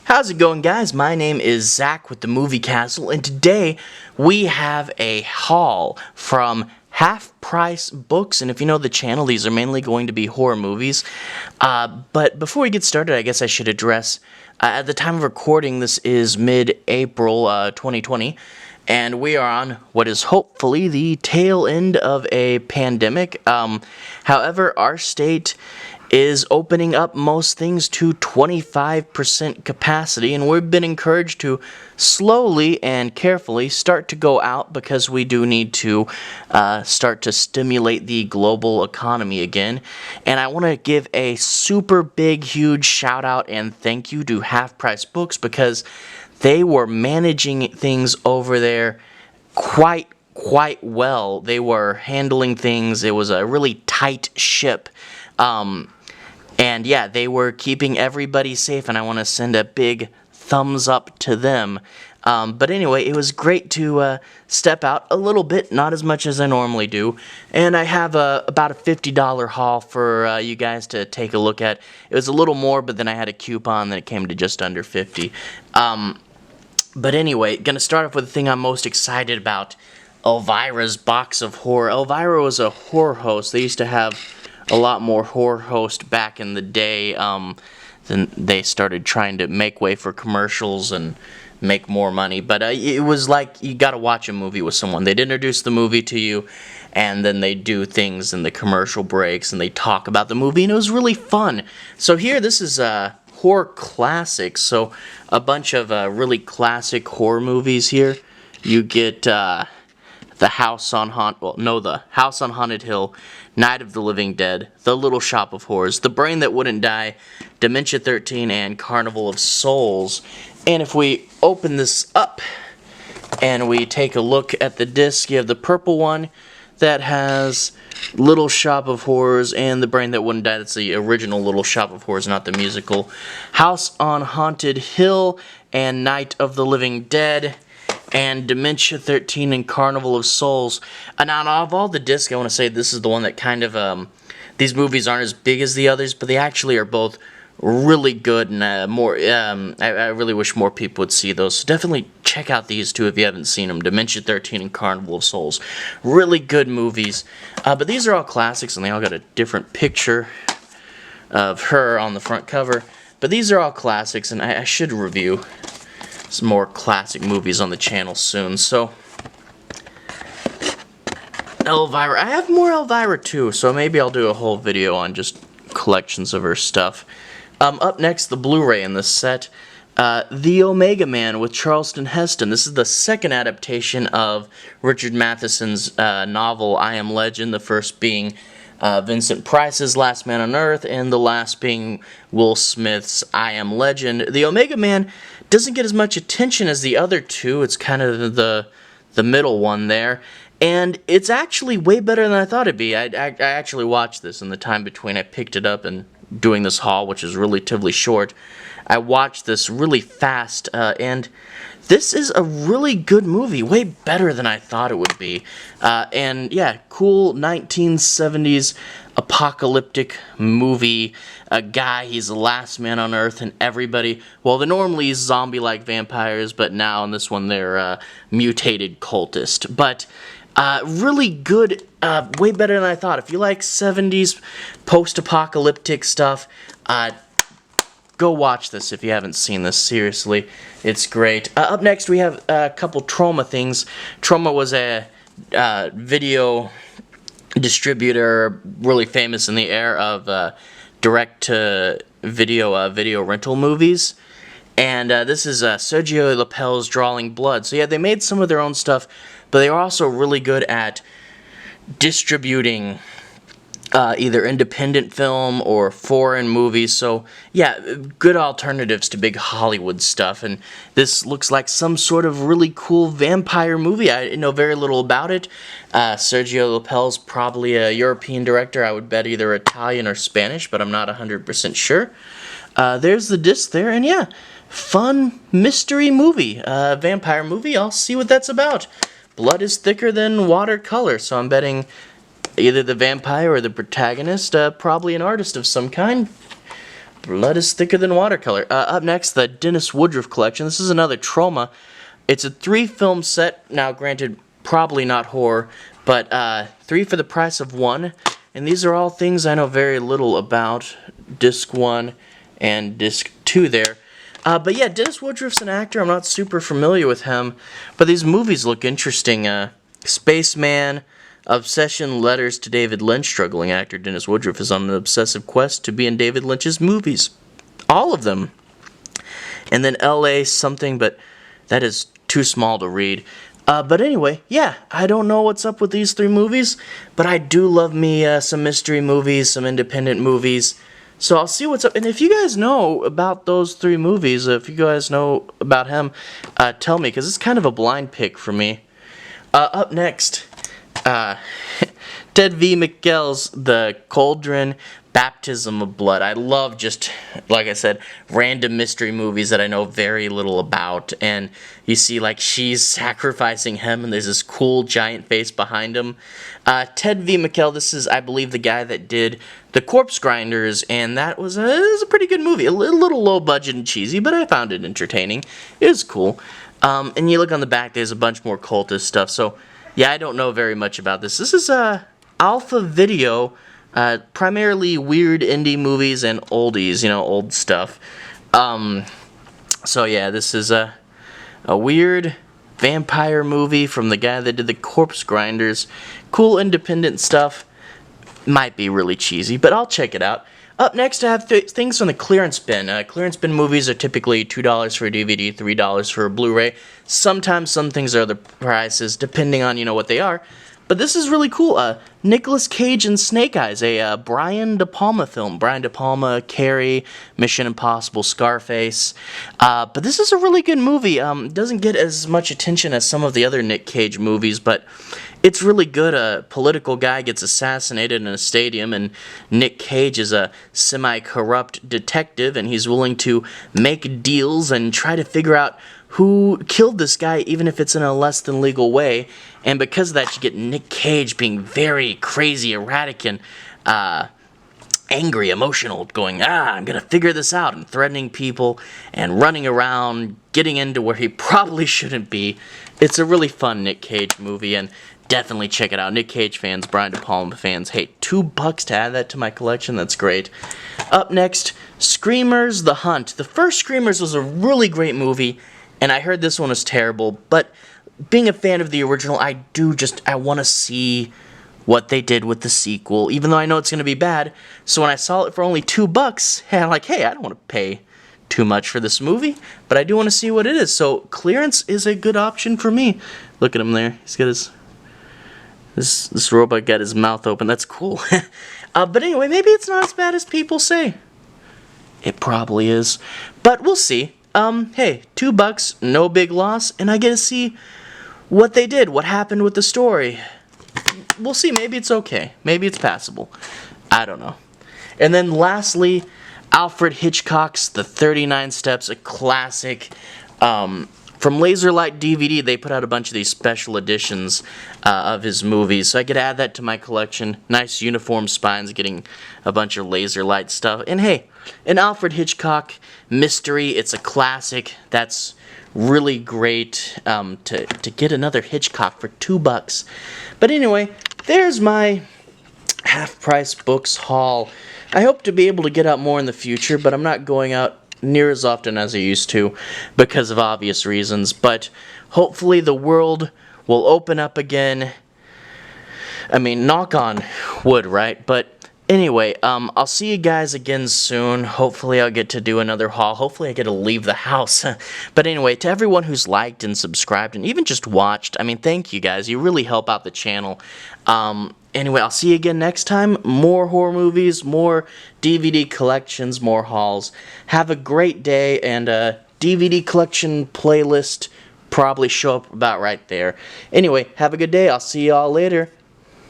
How's it going, guys? My name is Zach with the Movie Castle, and today we have a haul from Half Price Books. And if you know the channel, these are mainly going to be horror movies. But before we get started, I guess I should address, at the time of recording, this is mid-April 2020, and we are on what is hopefully the tail end of a pandemic. However, our state is opening up most things to 25% capacity, and we've been encouraged to slowly and carefully start to go out because we do need to start to stimulate the global economy again. And I want to give a super big, huge shout out and thank you to Half Price Books because they were managing things over there quite well. They were handling things. It was a really tight ship. And yeah, they were keeping everybody safe, and I want to send a big thumbs up to them. But anyway, it was great to step out a little bit, not as much as I normally do. And I have about a $50 haul for you guys to take a look at. It was a little more, but then I had a coupon, then it came to just under $50. But anyway, gonna start off with the thing I'm most excited about, Elvira's Box of Horror. Elvira was a horror host. They used to have a lot more horror hosts back in the day. Then they started trying to make way for commercials and make more money. But it was like you got to watch a movie with someone. They'd introduce the movie to you, and then they do things in the commercial breaks, and they talk about the movie, and it was really fun. So here, this is horror classics. So a bunch of really classic horror movies here. You get The House on Haunted Hill, Night of the Living Dead, The Little Shop of Horrors, The Brain That Wouldn't Die, Dementia 13, and Carnival of Souls. And if we open this up and we take a look at the disc, you have the purple one that has Little Shop of Horrors and The Brain That Wouldn't Die. That's the original Little Shop of Horrors, not the musical. House on Haunted Hill and Night of the Living Dead, and Dementia 13 and Carnival of Souls. And out of all the discs, I want to say this is the one that kind of, these movies aren't as big as the others, but they actually are both really good, and I really wish more people would see those. So definitely check out these two if you haven't seen them, Dementia 13 and Carnival of Souls. Really good movies. But these are all classics, and they all got a different picture of her on the front cover. But these are all classics, and I should review some more classic movies on the channel soon. So Elvira, I have more Elvira too, so maybe I'll do a whole video on just collections of her stuff. Up next, the Blu-ray in this set, The Omega Man with Charlton Heston. This is the second adaptation of Richard Matheson's novel I Am Legend, the first being Vincent Price's Last Man on Earth, and the last being Will Smith's I Am Legend. The Omega Man doesn't get as much attention as the other two. It's kind of the middle one there, and it's actually way better than I thought it'd be. I actually watched this in the time between I picked it up and doing this haul, which is relatively short. I watched this really fast, and this is a really good movie, way better than I thought it would be. And yeah, cool 1970s apocalyptic movie. A guy, he's the last man on Earth, and everybody, well, they're normally zombie-like vampires, but now in this one they're mutated cultists. But really good, way better than I thought. If you like 70s post-apocalyptic stuff, go watch this if you haven't seen this. Seriously, it's great. Up next, we have a couple Troma Things. Troma was a video distributor, really famous in the era of direct-to-video video rental movies. And this is Sergio Lapel's Drawing Blood. So yeah, they made some of their own stuff, but they were also really good at distributing either independent film or foreign movies. So yeah, good alternatives to big Hollywood stuff. And this looks like some sort of really cool vampire movie. I know very little about it. Sergio Lapel's probably a European director. I would bet either Italian or Spanish, but I'm not 100% sure. There's the disc there, and yeah, fun mystery movie, vampire movie. I'll see what that's about. Blood is thicker than watercolor, so I'm betting either the vampire or the protagonist, probably an artist of some kind. Blood is thicker than watercolor. Up next, the Dennis Woodruff collection. This is another Troma. It's a 3-film set. Now, granted, probably not horror, but 3 for the price of 1. And these are all things I know very little about. Disc 1 and Disc 2 there. But yeah, Dennis Woodruff's an actor. I'm not super familiar with him, but these movies look interesting. Spaceman, Obsession, Letters to David Lynch. Struggling actor Dennis Woodruff is on an obsessive quest to be in David Lynch's movies. All of them. And then L.A. something, but that is too small to read. But anyway, yeah, I don't know what's up with these 3 movies, but I do love me some mystery movies, some independent movies. So I'll see what's up. And if you guys know about those 3 movies, if you guys know about him, tell me, because it's kind of a blind pick for me. Up next, Ted V Miguel's The Cauldron, Baptism of Blood. I love just, like I said, random mystery movies that I know very little about. And you see, like, she's sacrificing him, and there's this cool giant face behind him. Ted V Miguel, this is, I believe, the guy that did The Corpse Grinders, and that was a pretty good movie. A little low budget and cheesy, but I found it entertaining. It was cool. And you look on the back, there's a bunch more cultist stuff. So, yeah, I don't know very much about this. This is Alpha Video. Primarily weird indie movies and oldies, you know, old stuff. So yeah, this is a weird vampire movie from the guy that did The Corpse Grinders. Cool independent stuff. Might be really cheesy, but I'll check it out. Up next, I have things from the clearance bin. Clearance bin movies are typically $2 for a DVD, $3 for a Blu-ray. Sometimes some things are the prices, depending on, you know, what they are. But this is really cool. Nicolas Cage and Snake Eyes, a Brian De Palma film. Brian De Palma, Carrie, Mission Impossible, Scarface. But this is a really good movie. Doesn't get as much attention as some of the other Nick Cage movies, but it's really good. A political guy gets assassinated in a stadium, and Nick Cage is a semi-corrupt detective, and he's willing to make deals and try to figure out who killed this guy, even if it's in a less than legal way. And because of that, you get Nick Cage being very crazy, erratic, and angry, emotional, going, I'm gonna figure this out, and threatening people, and running around, getting into where he probably shouldn't be. It's a really fun Nick Cage movie, and definitely check it out. Nick Cage fans, Brian De Palma fans, hey, $2 to add that to my collection, that's great. Up next, Screamers, The Hunt. The first Screamers was a really great movie, and I heard this one was terrible, but being a fan of the original, I want to see what they did with the sequel, even though I know it's going to be bad. So when I saw it for only $2, I'm like, hey, I don't want to pay too much for this movie, but I do want to see what it is. So clearance is a good option for me. Look at him there. He's got his... This robot got his mouth open. That's cool. But anyway, maybe it's not as bad as people say. It probably is. But we'll see. Hey, $2, no big loss, and I get to see what they did, what happened with the story. We'll see, maybe it's okay. Maybe it's passable. I don't know. And then lastly, Alfred Hitchcock's The 39 Steps, a classic. From Laserlight DVD, they put out a bunch of these special editions of his movies, so I could add that to my collection. Nice uniform spines, getting a bunch of Laserlight stuff. And hey, an Alfred Hitchcock mystery, it's a classic. That's really great to get another Hitchcock for $2. But anyway, there's my half-price books haul. I hope to be able to get out more in the future, but I'm not going out near as often as I used to because of obvious reasons. But hopefully the world will open up again. I mean, knock on wood, right? But anyway, I'll see you guys again soon. Hopefully I'll get to do another haul. Hopefully I get to leave the house. But anyway, to everyone who's liked and subscribed and even just watched, I mean, thank you guys. You really help out the channel. Anyway, I'll see you again next time. More horror movies, more DVD collections, more hauls. Have a great day, and DVD collection playlist probably show up about right there. Anyway, have a good day. I'll see y'all later.